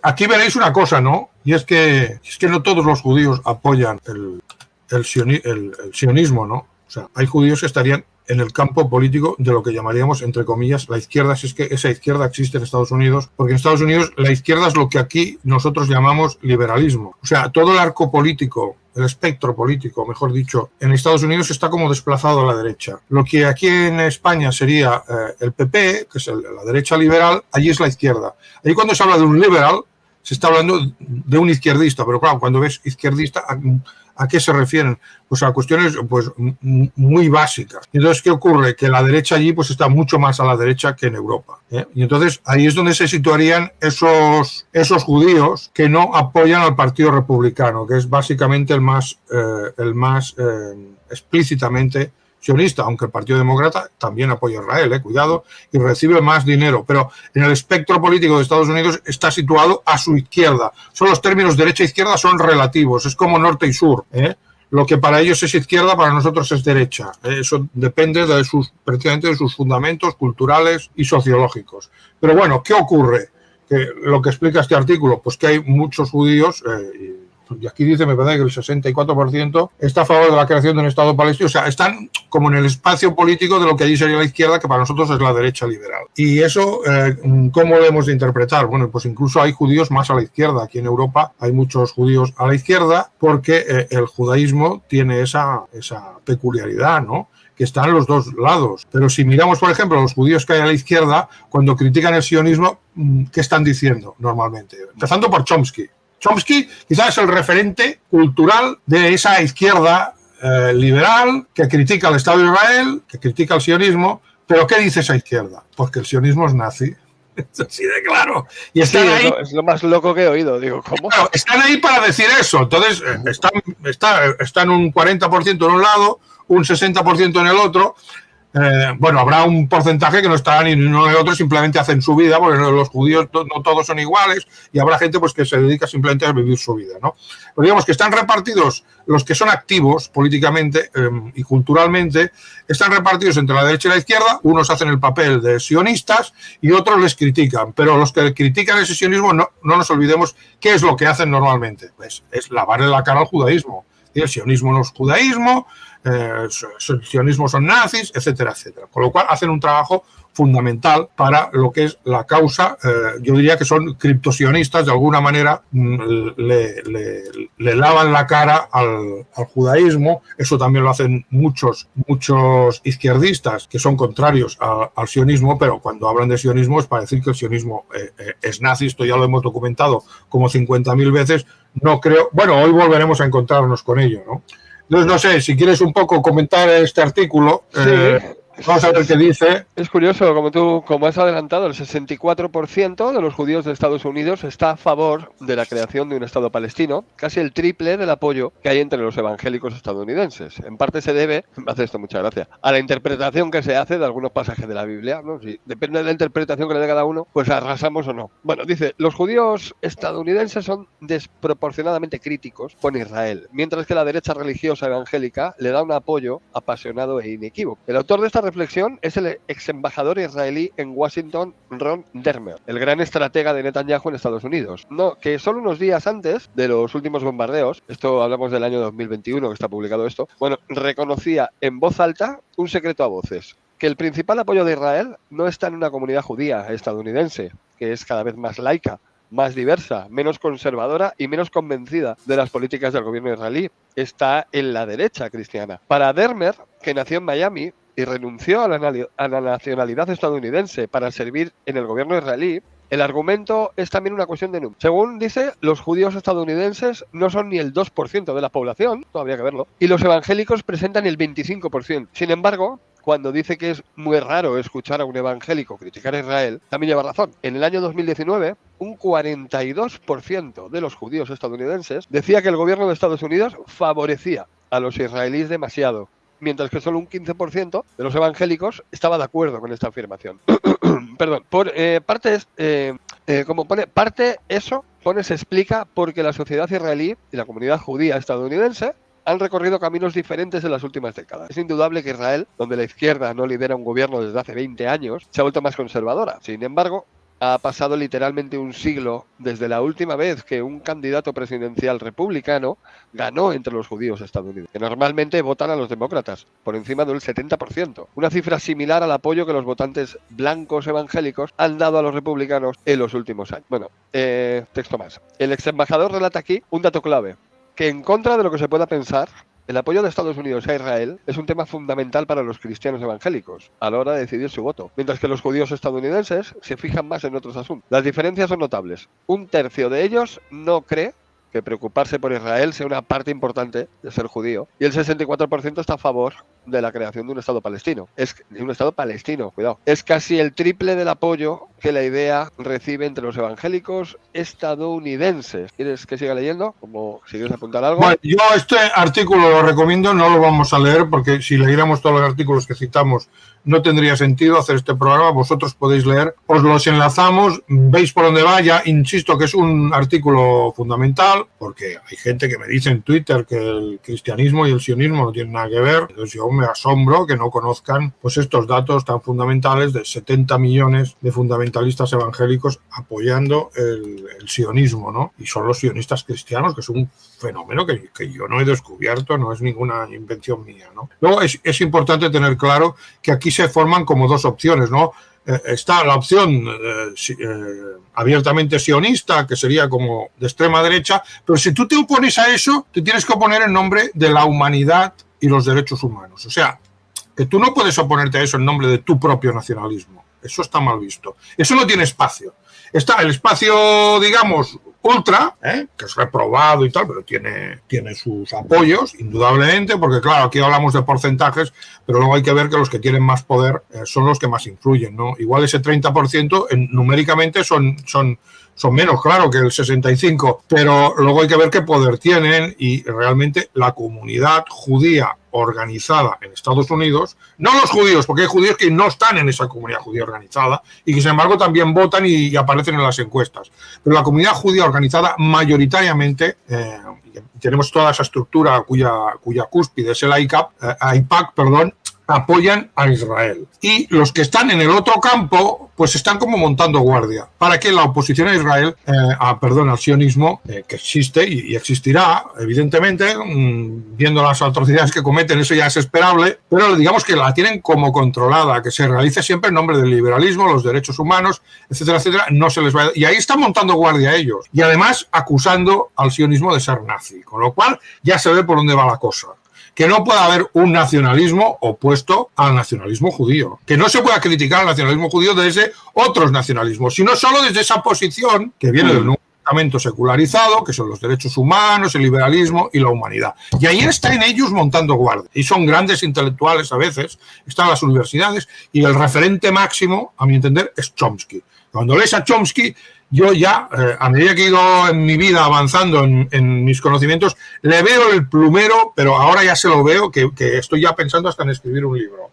aquí veréis una cosa, ¿no? Y es que no todos los judíos apoyan el sionismo, ¿no? O sea, hay judíos que estarían en el campo político de lo que llamaríamos, entre comillas, la izquierda, si es que esa izquierda existe en Estados Unidos, porque en Estados Unidos la izquierda es lo que aquí nosotros llamamos liberalismo. O sea, todo el arco político, el espectro político, mejor dicho, en Estados Unidos está como desplazado a la derecha. Lo que aquí en España sería el PP, que es la derecha liberal, allí es la izquierda. Allí cuando se habla de un liberal, se está hablando de un izquierdista, pero claro, cuando ves izquierdista, ¿a qué se refieren? Pues a cuestiones pues muy básicas. Entonces, ¿qué ocurre? Que la derecha allí pues está mucho más a la derecha que en Europa, ¿eh? Y entonces ahí es donde se situarían esos judíos que no apoyan al Partido Republicano, que es básicamente el más explícitamente sionista, aunque el Partido Demócrata también apoya a Israel, cuidado, y recibe más dinero, pero en el espectro político de Estados Unidos está situado a su izquierda. Son los términos derecha e izquierda son relativos, es como norte y sur, ¿eh? Lo que para ellos es izquierda, para nosotros es derecha. Eso depende precisamente de sus fundamentos culturales y sociológicos. Pero bueno, ¿qué ocurre? Que lo que explica este artículo, pues que hay muchos judíos, y aquí dice, me parece que el 64% está a favor de la creación de un Estado palestino. O sea, están como en el espacio político de lo que allí sería la izquierda, que para nosotros es la derecha liberal. Y eso, ¿cómo lo hemos de interpretar? Bueno, pues incluso hay judíos más a la izquierda. Aquí en Europa hay muchos judíos a la izquierda porque el judaísmo tiene esa peculiaridad, ¿no? Que están los dos lados. Pero si miramos, por ejemplo, los judíos que hay a la izquierda, cuando critican el sionismo, ¿qué están diciendo normalmente? Empezando por Chomsky. Chomsky quizás es el referente cultural de esa izquierda liberal que critica al Estado de Israel, que critica el sionismo, pero ¿qué dice esa izquierda? Porque el sionismo es nazi. Es así de claro. Y están ahí, es lo más loco que he oído. Digo, ¿cómo? Claro, están ahí para decir eso. Entonces, están un 40% en un lado, un 60% en el otro. Bueno, habrá un porcentaje que no estará ni uno ni otro, simplemente hacen su vida, porque los judíos no todos son iguales, y habrá gente pues que se dedica simplemente a vivir su vida, ¿no? Pero digamos que están repartidos, los que son activos políticamente y culturalmente, están repartidos entre la derecha y la izquierda. Unos hacen el papel de sionistas y otros les critican, pero los que critican ese sionismo no nos olvidemos qué es lo que hacen normalmente, pues es lavarle la cara al judaísmo. Y el sionismo no es judaísmo, el sionismo son nazis, etcétera, etcétera. Con lo cual hacen un trabajo fundamental para lo que es la causa. Yo diría que son criptosionistas, de alguna manera le lavan la cara al judaísmo. Eso también lo hacen muchos izquierdistas que son contrarios al sionismo, pero cuando hablan de sionismo es para decir que el sionismo es nazi. Esto ya lo hemos documentado como 50.000 veces. No creo, bueno, hoy volveremos a encontrarnos con ello, ¿no? Entonces, no sé, si quieres un poco comentar este artículo, vamos a ver qué dice. Es curioso, como has adelantado, el 64% de los judíos de Estados Unidos está a favor de la creación de un Estado palestino, casi el triple del apoyo que hay entre los evangélicos estadounidenses. En parte se debe, me hace esto mucha gracia, a la interpretación que se hace de algunos pasajes de la Biblia, ¿no? Si depende de la interpretación que le dé cada uno, pues arrasamos o no. Bueno, dice, los judíos estadounidenses son desproporcionadamente críticos con Israel, mientras que la derecha religiosa evangélica le da un apoyo apasionado e inequívoco. El autor de esta reflexión es el ex embajador israelí en Washington, Ron Dermer, el gran estratega de Netanyahu en Estados Unidos. No, que solo unos días antes de los últimos bombardeos, esto hablamos del año 2021 que está publicado esto, bueno, reconocía en voz alta un secreto a voces, que el principal apoyo de Israel no está en una comunidad judía estadounidense, que es cada vez más laica, más diversa, menos conservadora y menos convencida de las políticas del gobierno israelí. Está en la derecha cristiana. Para Dermer, que nació en Miami y renunció a la nacionalidad estadounidense para servir en el gobierno israelí, el argumento es también una cuestión de número. Según dice, los judíos estadounidenses no son ni el 2% de la población, no habría que verlo, y los evangélicos presentan el 25%. Sin embargo, cuando dice que es muy raro escuchar a un evangélico criticar a Israel, también lleva razón. En el año 2019, un 42% de los judíos estadounidenses decía que el gobierno de Estados Unidos favorecía a los israelíes demasiado, mientras que solo un 15% de los evangélicos estaba de acuerdo con esta afirmación. Perdón, como pone, parte eso se explica porque la sociedad israelí y la comunidad judía estadounidense han recorrido caminos diferentes en las últimas décadas. Es indudable que Israel, donde la izquierda no lidera un gobierno desde hace 20 años, se ha vuelto más conservadora. Sin embargo, ha pasado literalmente un siglo desde la última vez que un candidato presidencial republicano ganó entre los judíos estadounidenses, que normalmente votan a los demócratas, por encima del 70%. Una cifra similar al apoyo que los votantes blancos evangélicos han dado a los republicanos en los últimos años. Bueno, texto más. El ex embajador relata aquí un dato clave, que en contra de lo que se pueda pensar, el apoyo de Estados Unidos a Israel es un tema fundamental para los cristianos evangélicos a la hora de decidir su voto, mientras que los judíos estadounidenses se fijan más en otros asuntos. Las diferencias son notables. Un tercio de ellos no cree que preocuparse por Israel sea una parte importante de ser judío, y el 64% está a favor de la creación de un Estado palestino. Cuidado. Es casi el triple del apoyo que la idea recibe entre los evangélicos estadounidenses. ¿Quieres que siga leyendo? Si quieres apuntar algo. Bueno, yo este artículo lo recomiendo, no lo vamos a leer porque si leyéramos todos los artículos que citamos no tendría sentido hacer este programa. Vosotros podéis leer, os los enlazamos, veis por dónde va. Ya insisto que es un artículo fundamental, porque hay gente que me dice en Twitter que el cristianismo y el sionismo no tienen nada que ver. Entonces yo me asombro que no conozcan pues estos datos tan fundamentales de 70 millones de fundamentalistas evangélicos apoyando el sionismo, ¿no? Y son los sionistas cristianos, que es un fenómeno que yo no he descubierto, no es ninguna invención mía, ¿no? Luego es importante tener claro que aquí se forman como dos opciones, ¿no? Está la opción abiertamente sionista, que sería como de extrema derecha, pero si tú te opones a eso, te tienes que oponer en nombre de la humanidad y los derechos humanos. O sea, que tú no puedes oponerte a eso en nombre de tu propio nacionalismo. Eso está mal visto. Eso no tiene espacio. Está el espacio, digamos, ultra, que es reprobado y tal, pero tiene sus apoyos, indudablemente, porque claro, aquí hablamos de porcentajes, pero luego hay que ver que los que tienen más poder son los que más influyen, ¿no? Igual ese 30% numéricamente son menos, claro, que el 65%, pero luego hay que ver qué poder tienen, y realmente la comunidad judía organizada en Estados Unidos, no los judíos, porque hay judíos que no están en esa comunidad judía organizada y que sin embargo también votan y aparecen en las encuestas, pero la comunidad judía organizada mayoritariamente, tenemos toda esa estructura cuya cúspide es el AIPAC, apoyan a Israel. Y los que están en el otro campo, pues están como montando guardia, para que la oposición a Israel, al sionismo, que existe y existirá, evidentemente, viendo las atrocidades que cometen, eso ya es esperable, pero digamos que la tienen como controlada, que se realice siempre en nombre del liberalismo, los derechos humanos, etcétera, etcétera, no se les va a... Y ahí están montando guardia ellos, y además acusando al sionismo de ser nazi, con lo cual ya se ve por dónde va la cosa. Que no pueda haber un nacionalismo opuesto al nacionalismo judío, que no se pueda criticar al nacionalismo judío desde otros nacionalismos, sino solo desde esa posición que viene del nuevo pensamiento secularizado, que son los derechos humanos, el liberalismo y la humanidad. Y ahí están ellos montando guardia. Y son grandes intelectuales a veces, están en las universidades, y el referente máximo, a mi entender, es Chomsky. Cuando lees a Chomsky, yo ya, a medida que he ido en mi vida avanzando en mis conocimientos, le veo el plumero, pero ahora ya se lo veo, que estoy ya pensando hasta en escribir un libro.